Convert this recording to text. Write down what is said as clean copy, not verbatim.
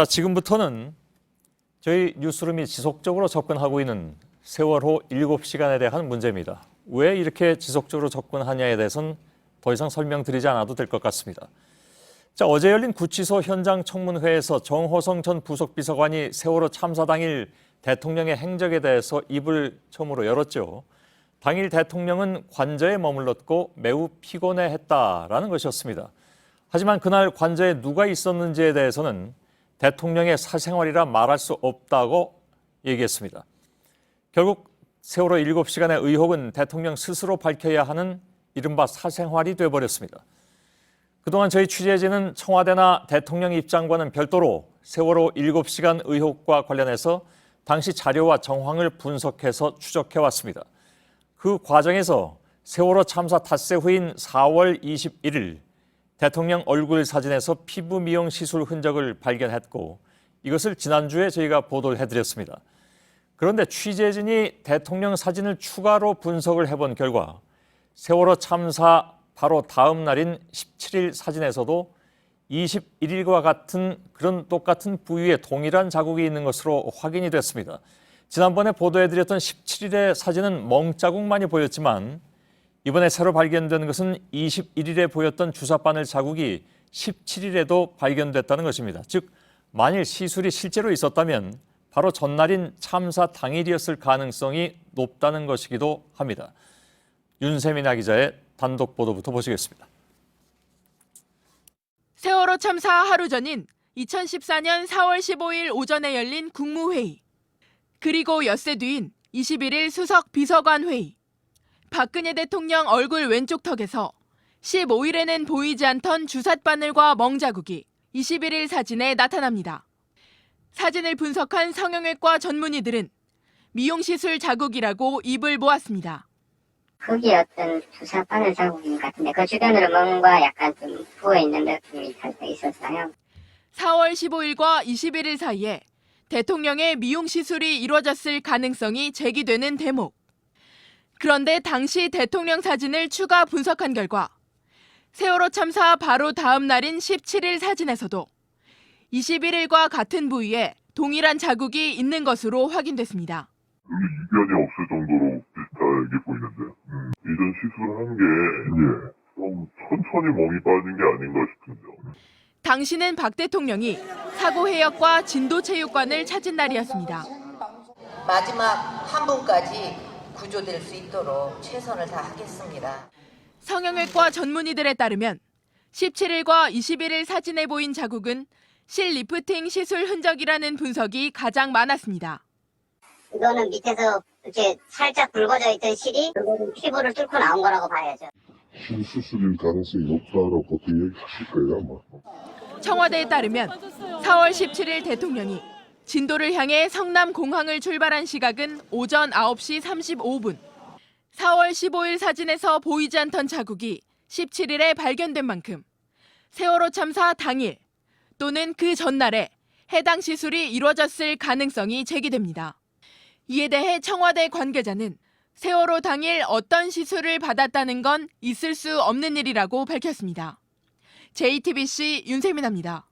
지금부터는 저희 뉴스룸이 지속적으로 접근하고 있는 세월호 7시간에 대한 문제입니다. 왜 이렇게 지속적으로 접근하냐에 대해서는 더 이상 설명드리지 않아도 될 것 같습니다. 어제 열린 구치소 현장 청문회에서 정호성 전 부속비서관이 세월호 참사 당일 대통령의 행적에 대해서 입을 처음으로 열었죠. 당일 대통령은 관저에 머물렀고 매우 피곤해했다라는 것이었습니다. 하지만 그날 관저에 누가 있었는지에 대해서는 대통령의 사생활이라 말할 수 없다고 얘기했습니다. 결국 세월호 7시간의 의혹은 대통령 스스로 밝혀야 하는 이른바 사생활이 돼버렸습니다. 그동안 저희 취재진은 청와대나 대통령 입장과는 별도로 세월호 7시간 의혹과 관련해서 당시 자료와 정황을 분석해서 추적해왔습니다. 그 과정에서 세월호 참사 닷새 후인 4월 21일 대통령 얼굴 사진에서 피부 미용 시술 흔적을 발견했고 이것을 지난주에 저희가 보도를 해드렸습니다. 그런데 취재진이 대통령 사진을 추가로 분석을 해본 결과 세월호 참사 바로 다음 날인 17일 사진에서도 21일과 같은 그런 똑같은 부위에 동일한 자국이 있는 것으로 확인이 됐습니다. 지난번에 보도해드렸던 17일의 사진은 멍자국만이 보였지만 이번에 새로 발견된 것은 21일에 보였던 주사바늘 자국이 17일에도 발견됐다는 것입니다. 즉 만일 시술이 실제로 있었다면 바로 전날인 참사 당일이었을 가능성이 높다는 것이기도 합니다. 윤세민아 기자의 단독 보도부터 보시겠습니다. 세월호 참사 하루 전인 2014년 4월 15일 오전에 열린 국무회의. 그리고 엿새 뒤인 21일 수석 비서관 회의. 박근혜 대통령 얼굴 왼쪽 턱에서 15일에는 보이지 않던 주삿바늘과 멍자국이 21일 사진에 나타납니다. 사진을 분석한 성형외과 전문의들은 미용시술 자국이라고 입을 모았습니다. 거기에 어떤 주사바늘 자국인 것 같은데 그 주변으로 뭔가 약간 좀 부어있는 느낌이 살짝 있었어요. 4월 15일과 21일 사이에 대통령의 미용시술이 이루어졌을 가능성이 제기되는 대목. 그런데 당시 대통령 사진을 추가 분석한 결과 세월호 참사 바로 다음 날인 17일 사진에서도 21일과 같은 부위에 동일한 자국이 있는 것으로 확인됐습니다. 이견이 없을 정도로 비슷하게 보이는데요. 이전 시술한 게 좀 천천히 멍이 빠진 게 아닌가 싶은데요. 당시는 박 대통령이 사고 해역과 진도체육관을 찾은 날이었습니다. 마지막 한 분까지 구조될 수 있도록 최선을 다하겠습니다. 성형외과 전문의들에 따르면 17일과 21일 사진에 보인 자국은 실 리프팅 시술 흔적이라는 분석이 가장 많았습니다. 이거는 밑에서 이렇게 살짝 굵어져 있던 실이 피부를 뚫고 나온 거라고 봐야죠. 실수술일 가능성이 높다고 보통 얘기하실 거예요, 아마. 청와대에 따르면 4월 17일 대통령이 진도를 향해 성남공항을 출발한 시각은 오전 9시 35분. 4월 15일 사진에서 보이지 않던 자국이 17일에 발견된 만큼 세월호 참사 당일 또는 그 전날에 해당 시술이 이루어졌을 가능성이 제기됩니다. 이에 대해 청와대 관계자는 세월호 당일 어떤 시술을 받았다는 건 있을 수 없는 일이라고 밝혔습니다. JTBC 윤세민아입니다.